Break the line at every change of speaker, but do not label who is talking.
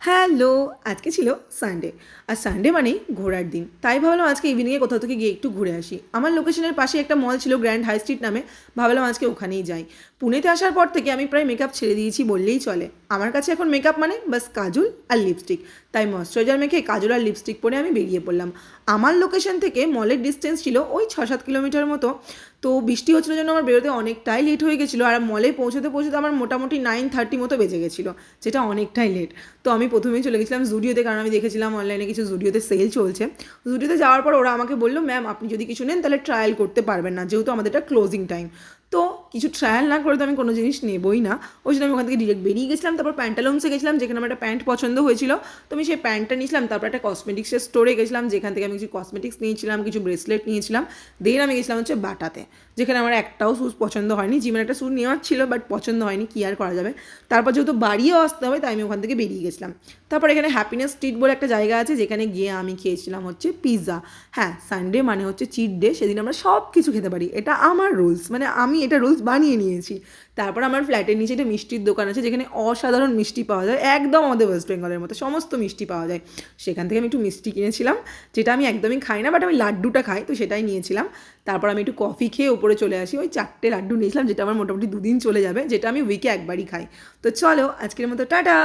Hello, আজকে ছিল Sunday. আর Sunday মানেই ঘোরার দিন। তাই ভাবলাম আজকে ইভিনিংয়ে কোথাও থেকে গিয়ে একটু ঘুরে আসি। আমার লোকেশনের পাশে একটা মল ছিল গ্র্যান্ড হাই স্ট্রিট নামে, ভাবলাম আজকে ওখানেই যাই। পুনেতে আসার পর থেকে আমি প্রায় মেকআপ ছেড়ে দিয়েছি বললেই চলে। আমার কাছে এখন মেকআপ মানে বাস কাজল আর লিপস্টিক। তাই ময়শ্চারাইজার মেখে কাজল আর লিপস্টিক পরে আমি বেরিয়ে পড়লাম। আমার লোকেশন থেকে মলের ডিস্টেন্স ছিল ওই 6-7 কিলোমিটার মতো। তো বৃষ্টি হচ্ছিলো জন্য আমার বেরোতে অনেকটাই লেট হয়ে গেছিলো, আর মলে পৌঁছতে পৌঁছতে আমার মোটামুটি 9:30 মতো বেজে গেছিলো, যেটা অনেকটাই লেট। তো আমি প্রথমেই চলে গেছিলাম জুডিওতে, কারণ আমি দেখেছিলাম অনলাইনে কিছু জুডিওতে সেল চলছে। জুডিওতে যাওয়ার পর ওরা আমাকে বললো, ম্যাম আপনি যদি কিছু নেন তাহলে ট্রায়াল করতে পারবেন না, যেহেতু আমাদের এটা ক্লোজিং টাইম। তো কিছু ট্রায়াল না করে তো আমি কোনো জিনিস নেবই না, ওই জন্য আমি ওখান থেকে ডিরেক্ট বেরিয়ে গেছিলাম। তারপর প্যান্টালুন্সে গেছিলাম, যেখানে আমার একটা প্যান্ট পছন্দ হয়েছিল, তো আমি সেই প্যান্টটা নিয়েছিলাম। তারপর একটা কসমেটিক্সের স্টোরে গেছিলাম, যেখান থেকে আমি কিছু কসমেটিক্স নিয়েছিলাম, কিছু ব্রেসলেট নিয়েছিলাম। দেন আমি গেছিলাম হচ্ছে বাটাতে, যেখানে আমার একটাও শ্যুজ পছন্দ হয়নি। জিমের একটা শ্যুজ নেওয়ার ছিল, বাট পছন্দ হয়নি, কী আর করা যাবে। তারপর যেহেতু বাড়িও আসতে হবে, তাই আমি ওখান থেকে বেরিয়ে গেছিলাম। তারপর এখানে হ্যাপিনেস স্ট্রিট বলে একটা জায়গা আছে, যেখানে গিয়ে আমি খেয়েছিলাম হচ্ছে পিৎজা। হ্যাঁ, সানডে মানে হচ্ছে চিট ডে, সেদিন আমরা সব কিছু খেতে পারি, এটা আমার রুলস, মানে আমি এটা রুলস বানিয়ে নিয়েছি। তারপর আমার ফ্ল্যাটের নিচে একটা মিষ্টির দোকান আছে, যেখানে অসাধারণ মিষ্টি পাওয়া যায়, একদম আমাদের ওয়েস্ট বেঙ্গলের মতো সমস্ত মিষ্টি পাওয়া যায়। সেখান থেকে আমি একটু মিষ্টি কিনেছিলাম, যেটা আমি একদমই খাই না, বাট আমি লাড্ডুটা খাই, তো সেটাই নিয়েছিলাম। তারপর আমি একটু কফি খেয়ে উপরে চলে আসি। ওই 4টে লাড্ডু নিয়েছিলাম, যেটা আমার মোটামুটি 2 দিন চলে যাবে, যেটা আমি উইকে একবারই খাই। তো চলো আজকের মতো টাটা।